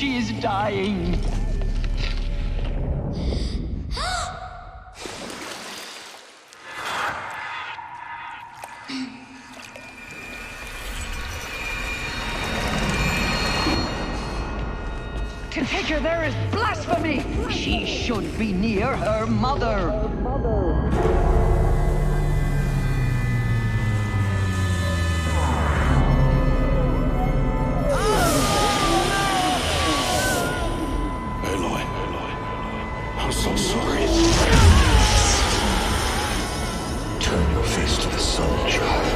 She is dying. To take her there is blasphemy! She should be near her mother! Aloy, I'm so sorry. Turn your face to the sun, child.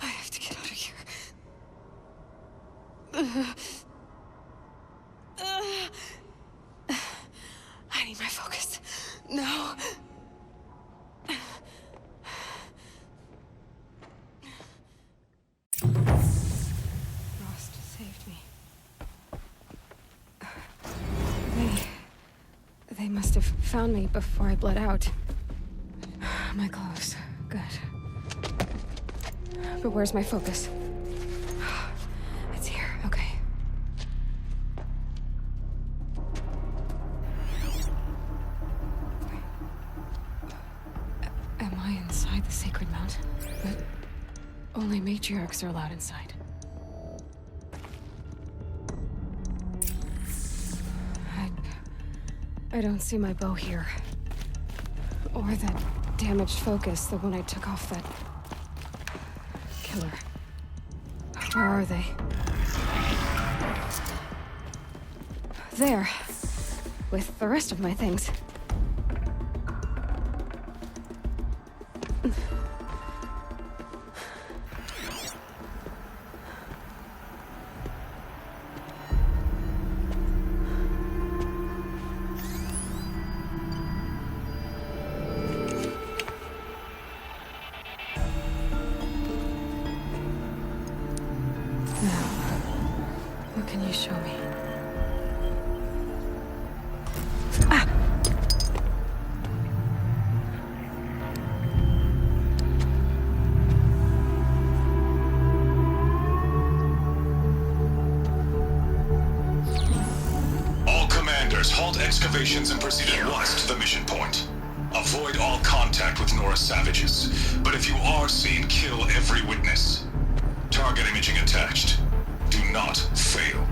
I have to get out of here. I need my focus. No. Frost saved me. They must have found me before I bled out. My clothes. Good. But where's my focus? It's here. Okay. Am I inside the sacred mount? But only matriarchs are allowed inside. I don't see my bow here. Or that damaged focus, the one I took off that killer. Where are they? There. With the rest of my things. What can you show me? All commanders, halt excavations and proceed at once to the mission point. Avoid all contact with Nora savages, but if you are seen, kill every witness. Target imaging attached. Do not fail.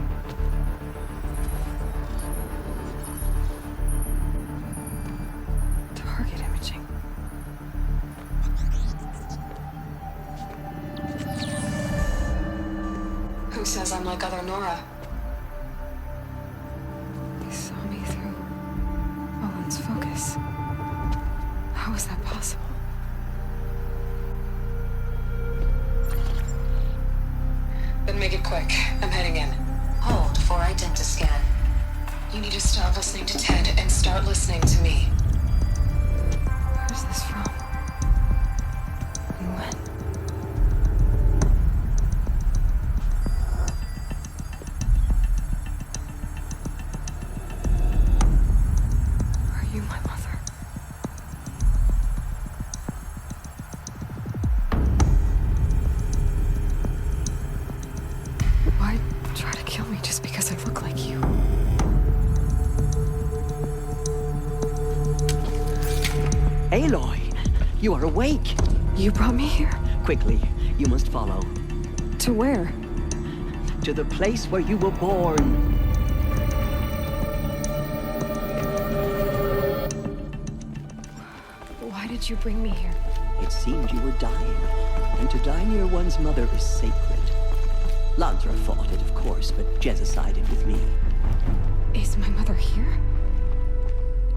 Target imaging. Who says I'm like other Nora? They saw me through Owen's focus. How is that possible? Then make it quick. I'm heading in. Hold for identiscan. You need to stop listening to Ted and start listening to me. Where's this from? And when? Are you my mother? Why try to kill me just because I look like you? Aloy, you are awake. You brought me here? Quickly, you must follow. To where? To the place where you were born. Why did you bring me here? It seemed you were dying, and to die near one's mother is sacred. Lansra fought it, of course, but Jezza sided with me. Is my mother here?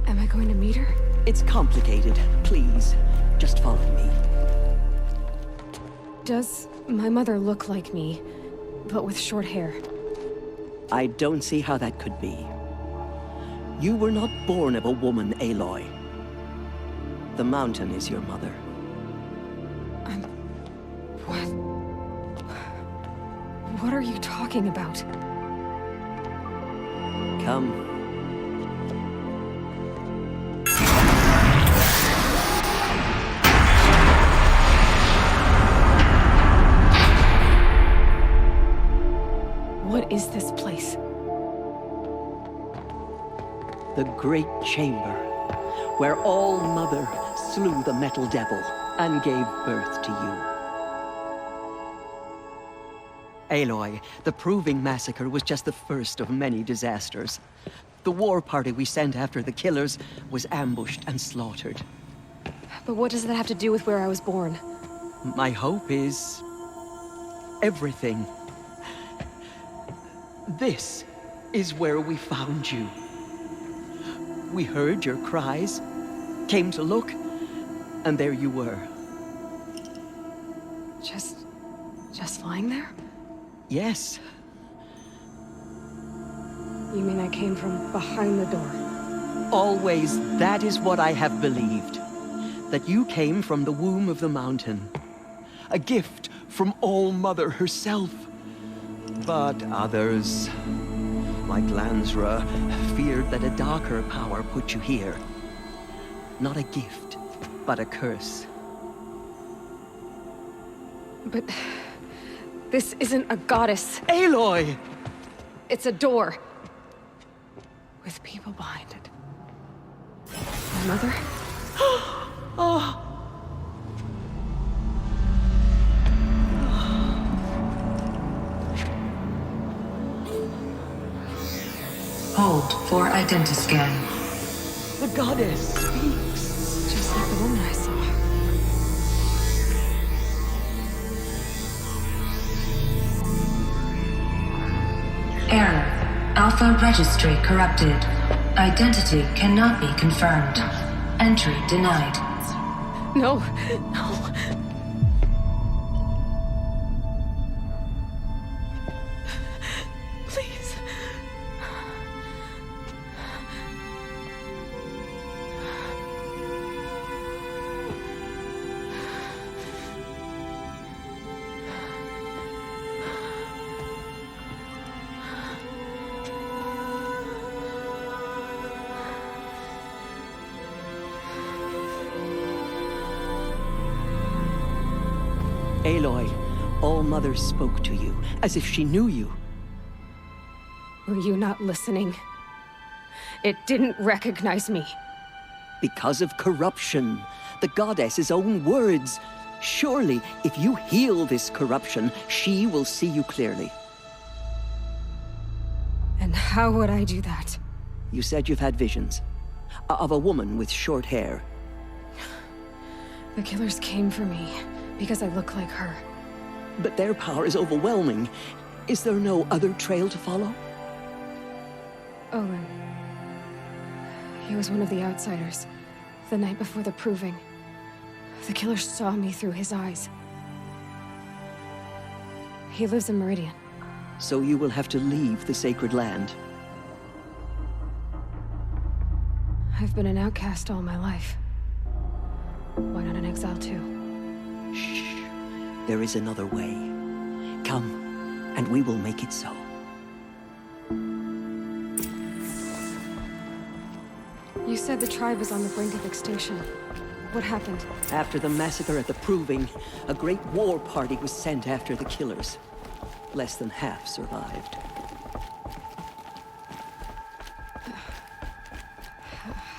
Am I going to meet her? It's complicated. Please, just follow me. Does my mother look like me, but with short hair? I don't see how that could be. You were not born of a woman, Aloy. The mountain is your mother. What? What are you talking about? Come. What is this place? The Great Chamber, where All-Mother slew the Metal Devil and gave birth to you. Aloy, the Proving Massacre was just the first of many disasters. The war party we sent after the killers was ambushed and slaughtered. But what does that have to do with where I was born? My hope is... everything. This is where we found you. We heard your cries, came to look, and there you were. Just lying there? Yes. You mean I came from behind the door? Always, that is what I have believed. That you came from the womb of the mountain. A gift from All-Mother herself. But others, like Lansra, feared that a darker power put you here. Not a gift, but a curse. But... this isn't a goddess. Aloy! It's a door. With people behind it. My mother? Oh! Hold for identiscan. The goddess speaks. Just like the woman I saw. Error. Alpha registry corrupted. Identity cannot be confirmed. Entry denied. No, no. Please. Aloy, All-Mother spoke to you, as if she knew you. Were you not listening? It didn't recognize me. Because of corruption. The goddess's own words. Surely, if you heal this corruption, she will see you clearly. And how would I do that? You said you've had visions. Of a woman with short hair. The killers came for me because I look like her. But their power is overwhelming. Is there no other trail to follow? Owen. He was one of the outsiders. The night before the Proving. The killer saw me through his eyes. He lives in Meridian. So you will have to leave the sacred land. I've been an outcast all my life. Why not an exile too? Shh. There is another way. Come, and we will make it so. You said the tribe was on the brink of extinction. What happened? After the massacre at the Proving, a great war party was sent after the killers. Less than half survived.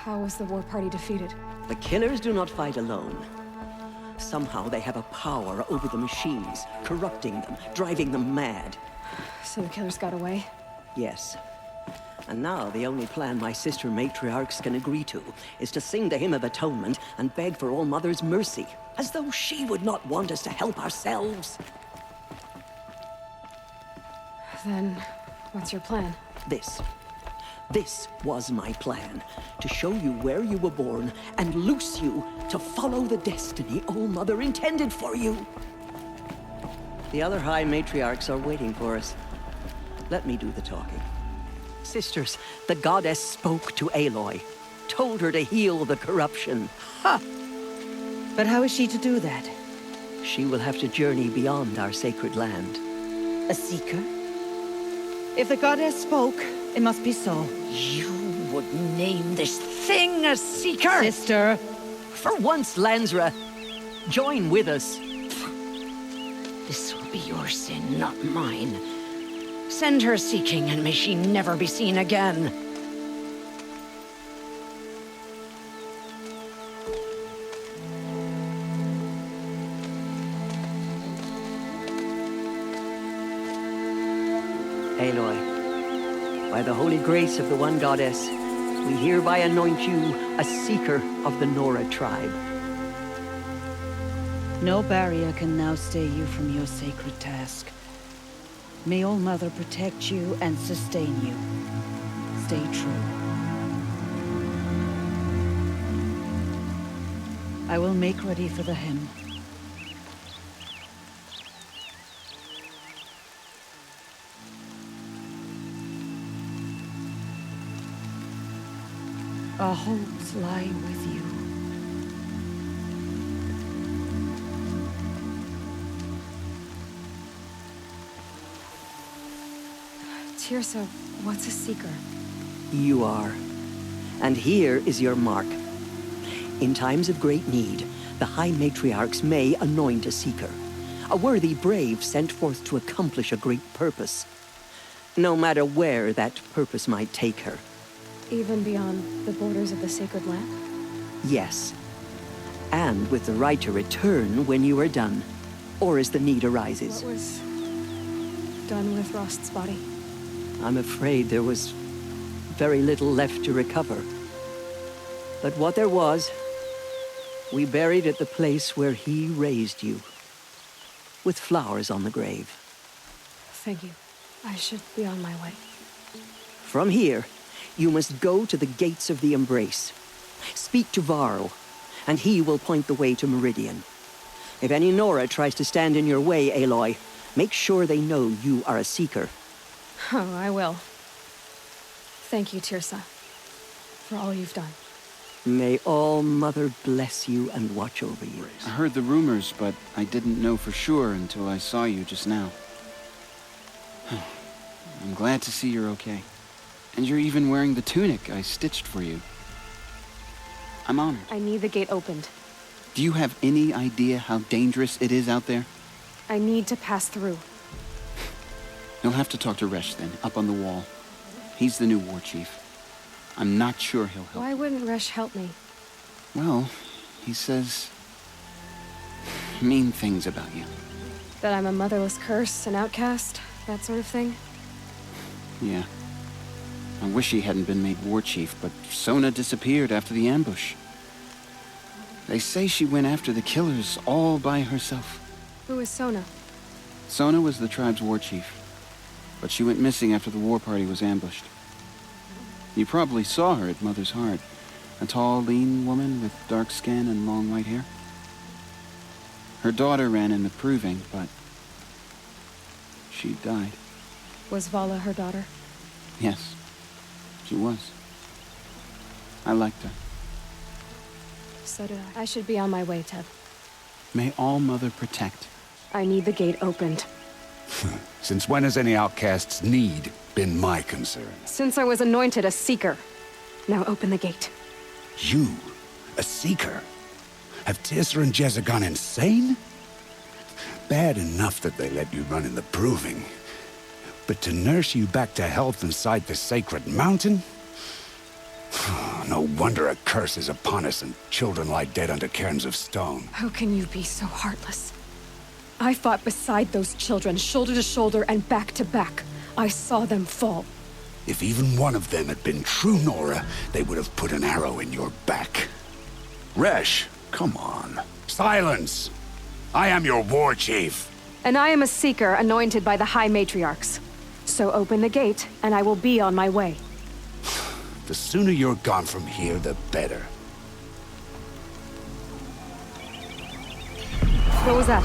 How was the war party defeated? The killers do not fight alone. Somehow they have a power over the machines, corrupting them, driving them mad. So the killers got away? Yes. And now the only plan my sister matriarchs can agree to is to sing the Hymn of Atonement and beg for All-Mother's mercy, as though she would not want us to help ourselves. Then, what's your plan? This was my plan, to show you where you were born and loose you to follow the destiny All-Mother intended for you. The other High Matriarchs are waiting for us. Let me do the talking. Sisters, the goddess spoke to Aloy. Told her to heal the corruption. Ha! But how is she to do that? She will have to journey beyond our sacred land. A seeker? If the goddess spoke, it must be so. You would name this thing a seeker? Sister! For once, Lansra, join with us. This will be your sin, not mine. Send her seeking, and may she never be seen again. Aloy, by the holy grace of the one goddess, we hereby anoint you a seeker of the Nora tribe. No barrier can now stay you from your sacred task. May All Mother protect you and sustain you. Stay true. I will make ready for the hymn. Our hopes lie with you. Tirsa, what's a seeker? You are. And here is your mark. In times of great need, the High Matriarchs may anoint a seeker. A worthy brave sent forth to accomplish a great purpose. No matter where that purpose might take her. Even beyond the borders of the sacred land? Yes. And with the right to return when you are done. Or as the need arises. What was done with Rost's body? I'm afraid there was very little left to recover. But what there was, we buried at the place where he raised you. With flowers on the grave. Thank you. I should be on my way. From here, you must go to the gates of the Embrace. Speak to Varl, and he will point the way to Meridian. If any Nora tries to stand in your way, Aloy, make sure they know you are a seeker. Oh, I will. Thank you, Tirsa, for all you've done. May All Mother bless you and watch over you. I heard the rumors, but I didn't know for sure until I saw you just now. I'm glad to see you're okay. And you're even wearing the tunic I stitched for you. I'm honored. I need the gate opened. Do you have any idea how dangerous it is out there? I need to pass through. You'll have to talk to Resh then, up on the wall. He's the new war chief. I'm not sure he'll help. Why wouldn't Resh help me? Well, he says mean things about you. That I'm a motherless curse, an outcast, that sort of thing? Yeah. I wish he hadn't been made war chief, but Sona disappeared after the ambush. They say she went after the killers all by herself. Who is Sona? Sona was the tribe's war chief, but she went missing after the war party was ambushed. You probably saw her at Mother's Heart. A tall, lean woman with dark skin and long white hair. Her daughter ran in the proving, but she died. Was Vala her daughter? Yes, she was. I liked her. So did I. I should be on my way, Teb. May All Mother protect. I need the gate opened. Since when has any outcast's need been my concern? Since I was anointed a seeker. Now open the gate. You, a seeker? Have Tirsa and Jezza gone insane? Bad enough that they let you run in the proving. But to nurse you back to health inside the sacred mountain? No wonder a curse is upon us and children lie dead under cairns of stone. How can you be so heartless? I fought beside those children, shoulder to shoulder and back to back. I saw them fall. If even one of them had been true Nora, they would have put an arrow in your back. Resh, come on. Silence! I am your war chief. And I am a seeker anointed by the High Matriarchs. So open the gate, and I will be on my way. The sooner you're gone from here, the better. What was that?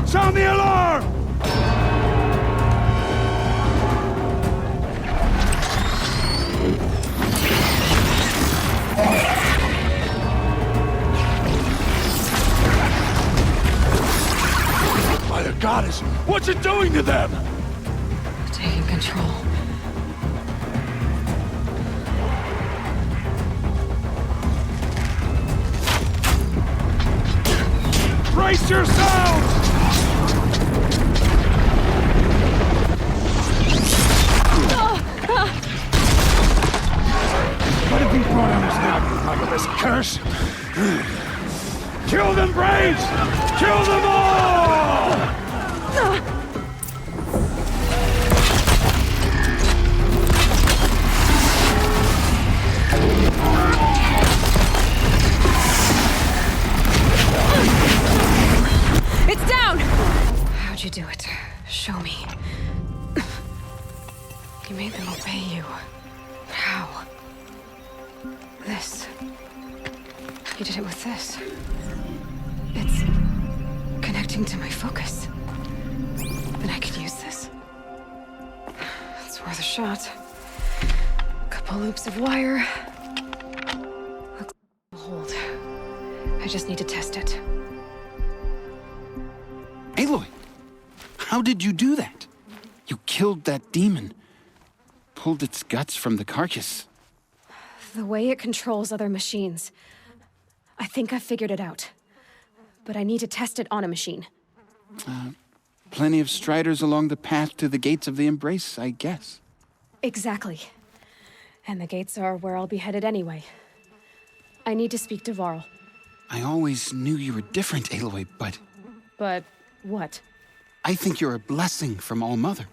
Sound the alarm! By the goddess, what's it doing to them? Taking control. Brace yourselves! What have you brought on us now, you motherless curse? Kill them, Braves! Kill them all! It's down! How'd you do it? Show me. You made them obey you. But how? This. You did it with this. It's connecting to my focus. Then I could use this. It's worth a shot. Couple loops of wire. Looks like it'll hold. I just need to test it. Aloy, how did you do that? You killed that demon. Pulled its guts from the carcass. The way it controls other machines. I think I figured it out. But I need to test it on a machine. Plenty of striders along the path to the gates of the Embrace, I guess. Exactly. And the gates are where I'll be headed anyway. I need to speak to Varl. I always knew you were different, Aloy, but But what? I think you're a blessing from All Mother.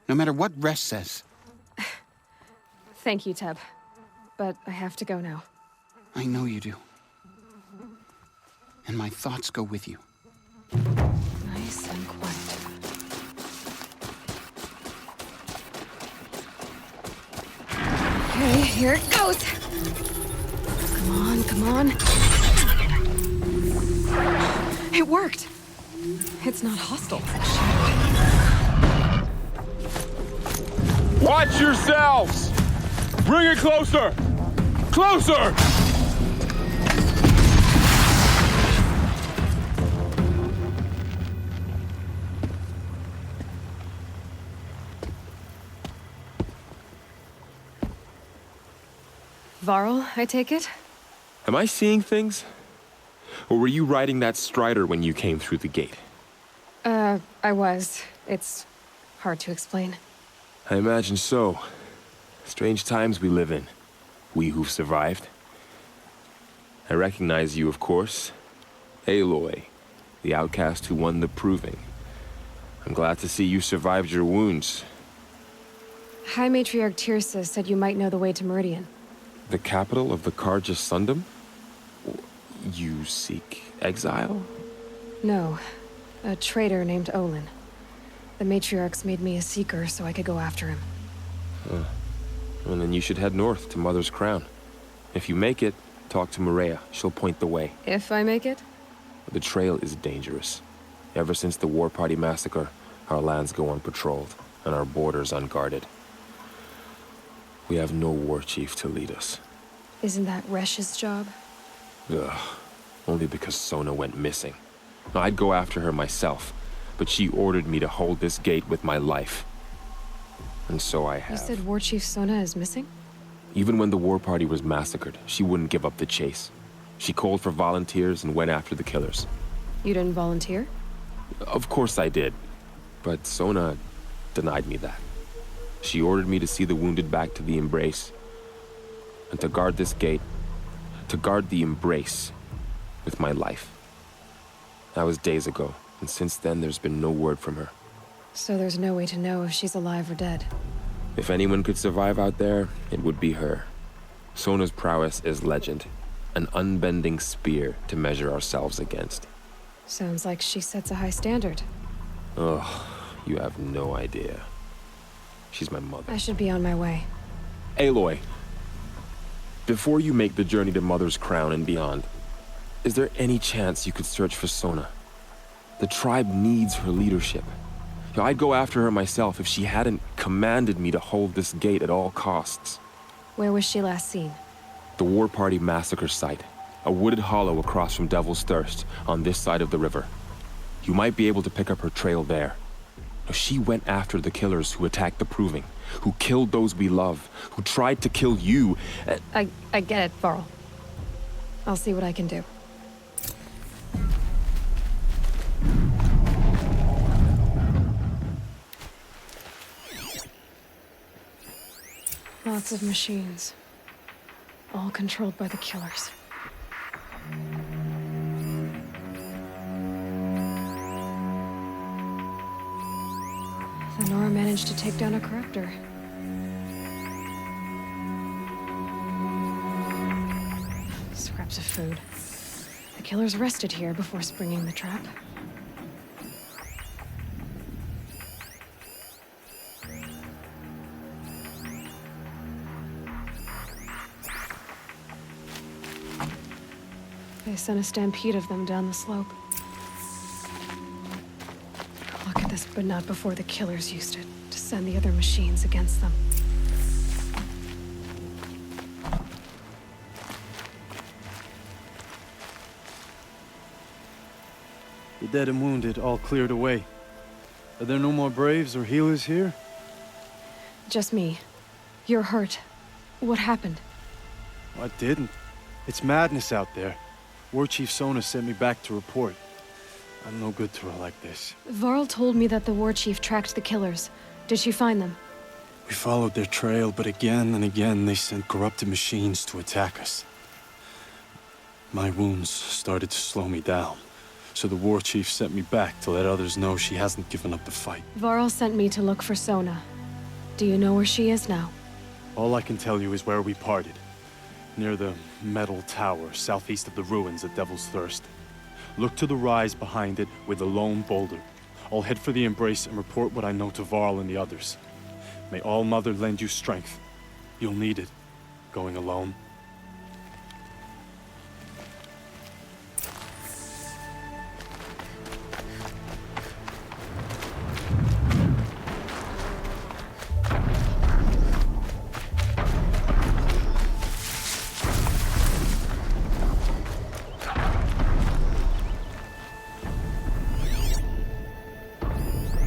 No matter what Resh says. Thank you, Teb. But I have to go now. I know you do. And my thoughts go with you. Nice and quiet. Okay, here it goes. Come on, come on. It worked. It's not hostile. Watch yourselves! Bring it closer! Closer! Varl, I take it? Am I seeing things? Or were you riding that strider when you came through the gate? I was. It's hard to explain. I imagine so. Strange times we live in. We who've survived. I recognize you, of course. Aloy, the outcast who won the proving. I'm glad to see you survived your wounds. High Matriarch Tirsa said you might know the way to Meridian. The capital of the Karja Sundom? You seek exile? No. A traitor named Olin. The Matriarchs made me a seeker so I could go after him. Well, then you should head north to Mother's Crown. If you make it, talk to Maria. She'll point the way. If I make it? The trail is dangerous. Ever since the War Party massacre, our lands go unpatrolled, and our borders unguarded. We have no war chief to lead us. Isn't that Resh's job? Ugh. Only because Sona went missing. Now, I'd go after her myself, but she ordered me to hold this gate with my life. And so I have. You said War Chief Sona is missing? Even when the War Party was massacred, she wouldn't give up the chase. She called for volunteers and went after the killers. You didn't volunteer? Of course I did. But Sona denied me that. She ordered me to see the wounded back to the Embrace. And to guard this gate. To guard the Embrace. With my life. That was days ago, and since then there's been no word from her. So there's no way to know if she's alive or dead. If anyone could survive out there, it would be her. Sona's prowess is legend. An unbending spear to measure ourselves against. Sounds like she sets a high standard. Ugh, you have no idea. She's my mother. I should be on my way. Aloy, before you make the journey to Mother's Crown and beyond, is there any chance you could search for Sona? The tribe needs her leadership. I'd go after her myself if she hadn't commanded me to hold this gate at all costs. Where was she last seen? The War Party massacre site. A wooded hollow across from Devil's Thirst, on this side of the river. You might be able to pick up her trail there. She went after the killers who attacked the Proving, who killed those we love, who tried to kill you. I get it, Varl. I'll see what I can do. Lots of machines. All controlled by the killers. The Nora managed to take down a corruptor. Scraps of food. The killers rested here before springing the trap. They sent a stampede of them down the slope. Look at this, but not before the killers used it to send the other machines against them. The dead and wounded all cleared away. Are there no more Braves or healers here? Just me. You're hurt. What happened? I didn't. It's madness out there. War Chief Sona sent me back to report. I'm no good to her like this. Varl told me that the War Chief tracked the killers. Did she find them? We followed their trail, but again and again they sent corrupted machines to attack us. My wounds started to slow me down, so the War Chief sent me back to let others know she hasn't given up the fight. Varl sent me to look for Sona. Do you know where she is now? All I can tell you is where we parted. Near the metal tower, southeast of the ruins at Devil's Thirst. Look to the rise behind it with a lone boulder. I'll head for the Embrace and report what I know to Varl and the others. May All Mother lend you strength. You'll need it, going alone.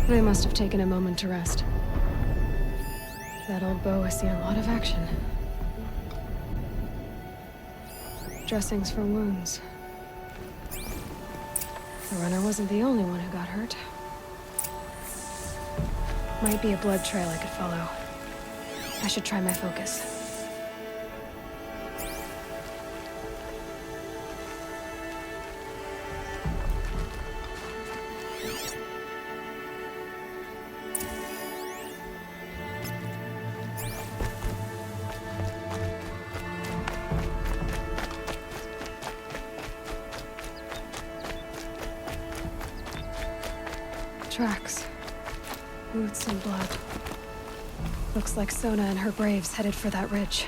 They must have taken a moment to rest. That old bow has seen a lot of action. Dressings for wounds. The runner wasn't the only one who got hurt. Might be a blood trail I could follow. I should try my focus. Tracks. Boots and blood. Looks like Sona and her braves headed for that ridge.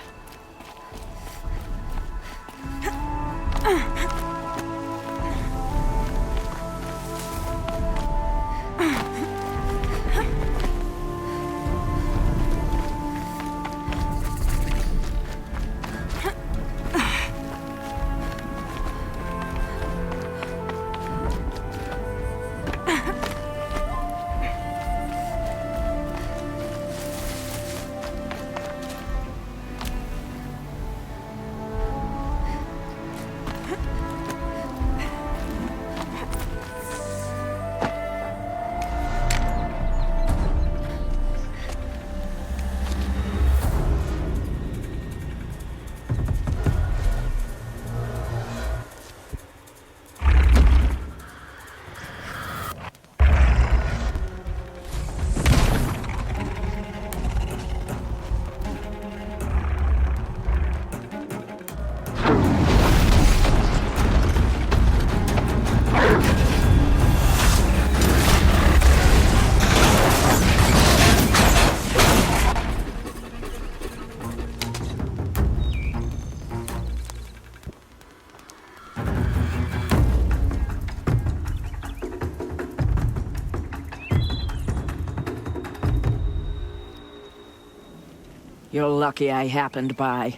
You're lucky I happened by.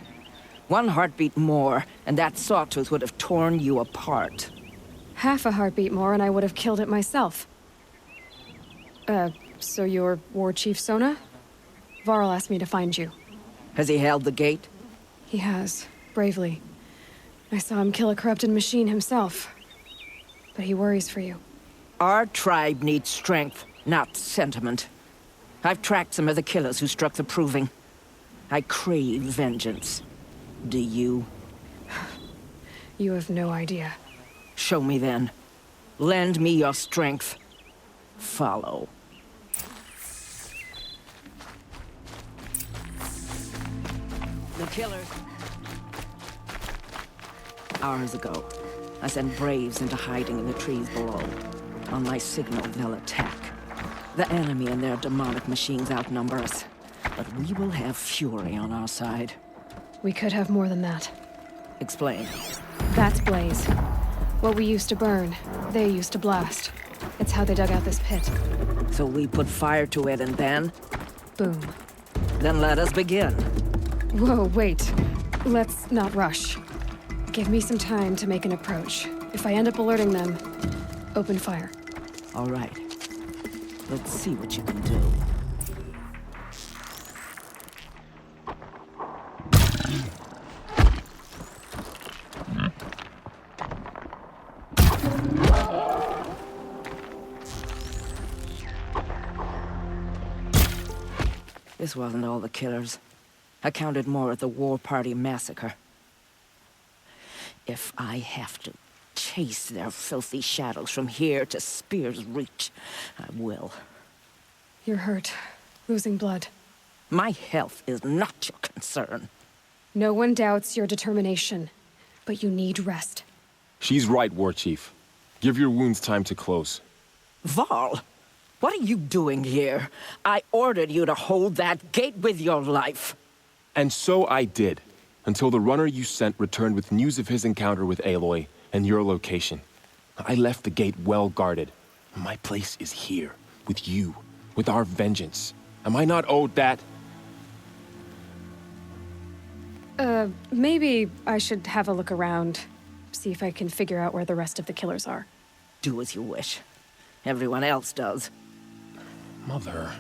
One heartbeat more, and that sawtooth would have torn you apart. Half a heartbeat more and I would have killed it myself. So you're War Chief Sona? Varl asked me to find you. Has he held the gate? He has, bravely. I saw him kill a corrupted machine himself. But he worries for you. Our tribe needs strength, not sentiment. I've tracked some of the killers who struck the Proving. I crave vengeance. Do you? You have no idea. Show me then. Lend me your strength. Follow. The killers. Hours ago, I sent Braves into hiding in the trees below. On my signal, they'll attack. The enemy and their demonic machines outnumber us. But we will have fury on our side. We could have more than that. Explain. That's Blaze. What we used to burn, they used to blast. It's how they dug out this pit. So we put fire to it and then? Boom. Then let us begin. Whoa, wait. Let's not rush. Give me some time to make an approach. If I end up alerting them, open fire. All right. Let's see what you can do. This wasn't all the killers. I counted more at the War Party massacre. If I have to chase their filthy shadows from here to Spear's Reach, I will. You're hurt. Losing blood. My health is not your concern. No one doubts your determination, but you need rest. She's right, War Chief. Give your wounds time to close. Varl, what are you doing here? I ordered you to hold that gate with your life. And so I did, until the runner you sent returned with news of his encounter with Aloy and your location. I left the gate well guarded. My place is here, with you, with our vengeance. Am I not owed that? Maybe I should have a look around. See if I can figure out where the rest of the killers are. Do as you wish. Everyone else does. Mother.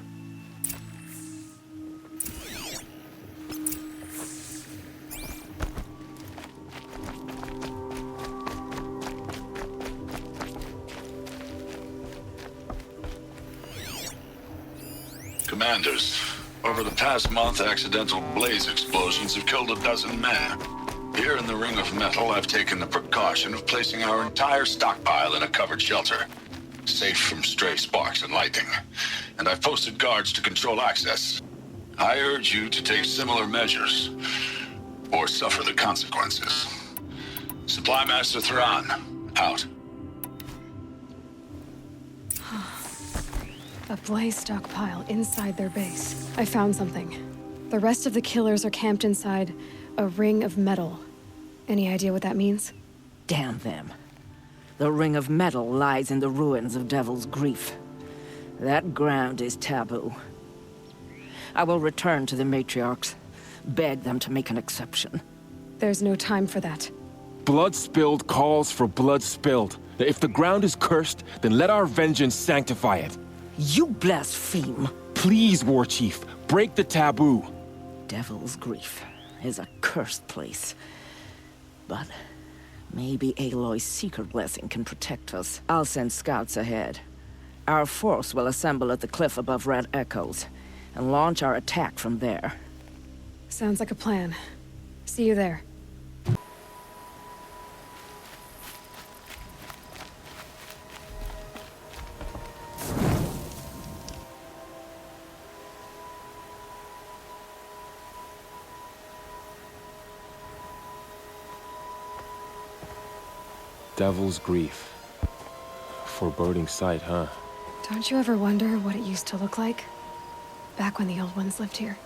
Commanders, over the past month, accidental blaze explosions have killed 12 men. Here in the Ring of Metal, I've taken the precaution of placing our entire stockpile in a covered shelter, safe from stray sparks and lightning. And I've posted guards to control access. I urge you to take similar measures, or suffer the consequences. Supply Master Thran, out. A blaze stockpile inside their base. I found something. The rest of the killers are camped inside a ring of metal. Any idea what that means? Damn them. The Ring of Metal lies in the ruins of Devil's Grief. That ground is taboo. I will return to the matriarchs, beg them to make an exception. There's no time for that. Blood spilled calls for blood spilled. If the ground is cursed, then let our vengeance sanctify it. You blaspheme! Please, War Chief, break the taboo. Devil's Grief is a cursed place. But maybe Aloy's secret blessing can protect us. I'll send scouts ahead. Our force will assemble at the cliff above Red Echoes, and launch our attack from there. Sounds like a plan. See you there. Devil's Grief. Foreboding sight, huh? Don't you ever wonder what it used to look like? Back when the old ones lived here.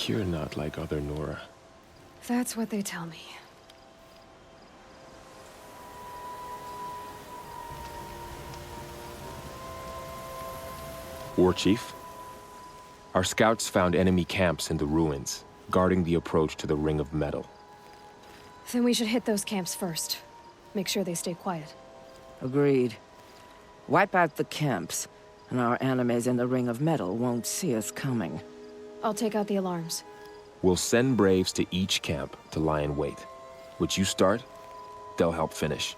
You're not like other Nora. That's what they tell me. War Chief? Our scouts found enemy camps in the ruins, guarding the approach to the Ring of Metal. Then we should hit those camps first. Make sure they stay quiet. Agreed. Wipe out the camps, and our enemies in the Ring of Metal won't see us coming. I'll take out the alarms. We'll send Braves to each camp to lie in wait. Which you start, they'll help finish.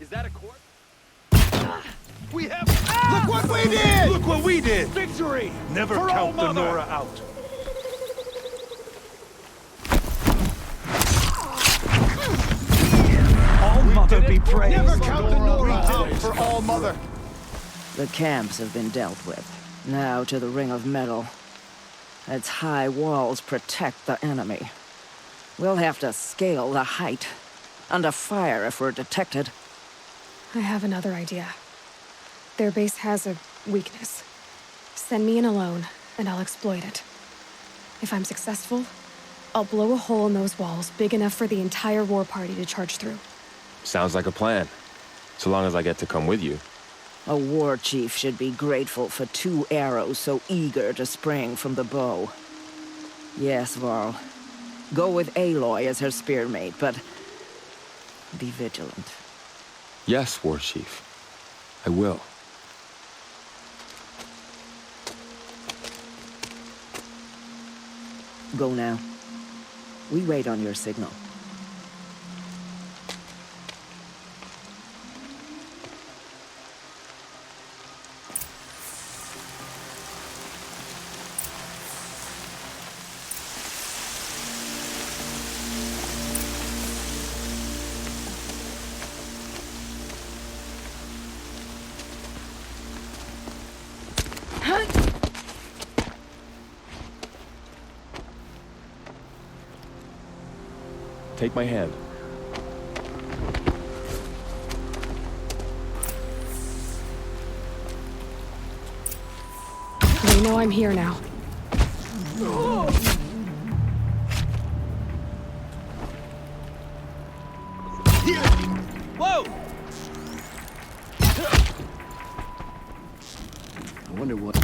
Is that a corpse? We have... Look what we did! Look what we did! Victory! Never For count all the Mother! Nora out. All Mother be praised! Never count the Nora out for all Mother! The camps have been dealt with. Now to the Ring of Metal. Its high walls protect the enemy. We'll have to scale the height. Under fire if we're detected. I have another idea. Their base has a weakness. Send me in alone, and I'll exploit it. If I'm successful, I'll blow a hole in those walls big enough for the entire war party to charge through. Sounds like a plan. So long as I get to come with you. A war chief should be grateful for 2 arrows so eager to spring from the bow. Yes, Varl. Go with Aloy as her spearmate, but be vigilant. Yes, War Chief. I will. Go now. We wait on your signal. Take my hand. They know I'm here now. Whoa! I wonder what...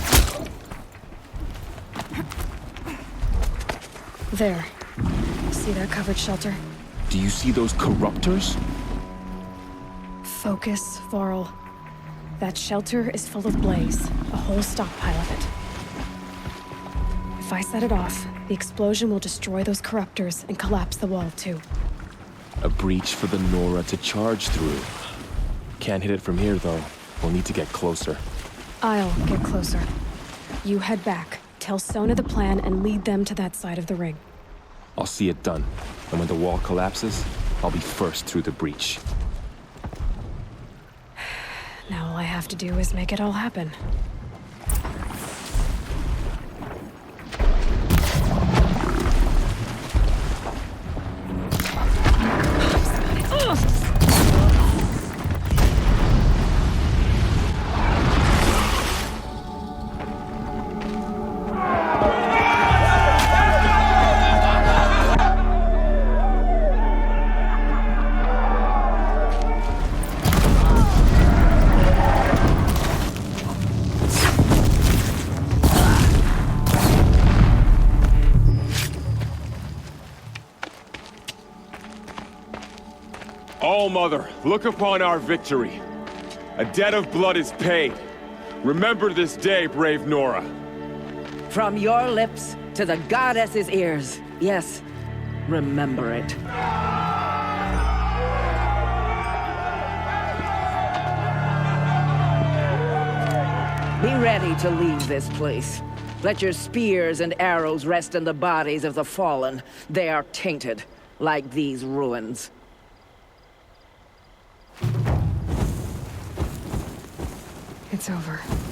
There. See that covered shelter? Do you see those corruptors? Focus, Varl. That shelter is full of blaze, a whole stockpile of it. If I set it off, the explosion will destroy those corruptors and collapse the wall, too. A breach for the Nora to charge through. Can't hit it from here, though. We'll need to get closer. I'll get closer. You head back, tell Sona the plan, and lead them to that side of the ring. I'll see it done. And when the wall collapses, I'll be first through the breach. Now all I have to do is make it all happen. All Mother, look upon our victory. A debt of blood is paid. Remember this day, brave Nora. From your lips to the goddess's ears. Yes, remember it. Be ready to leave this place. Let your spears and arrows rest in the bodies of the fallen. They are tainted, like these ruins. It's over.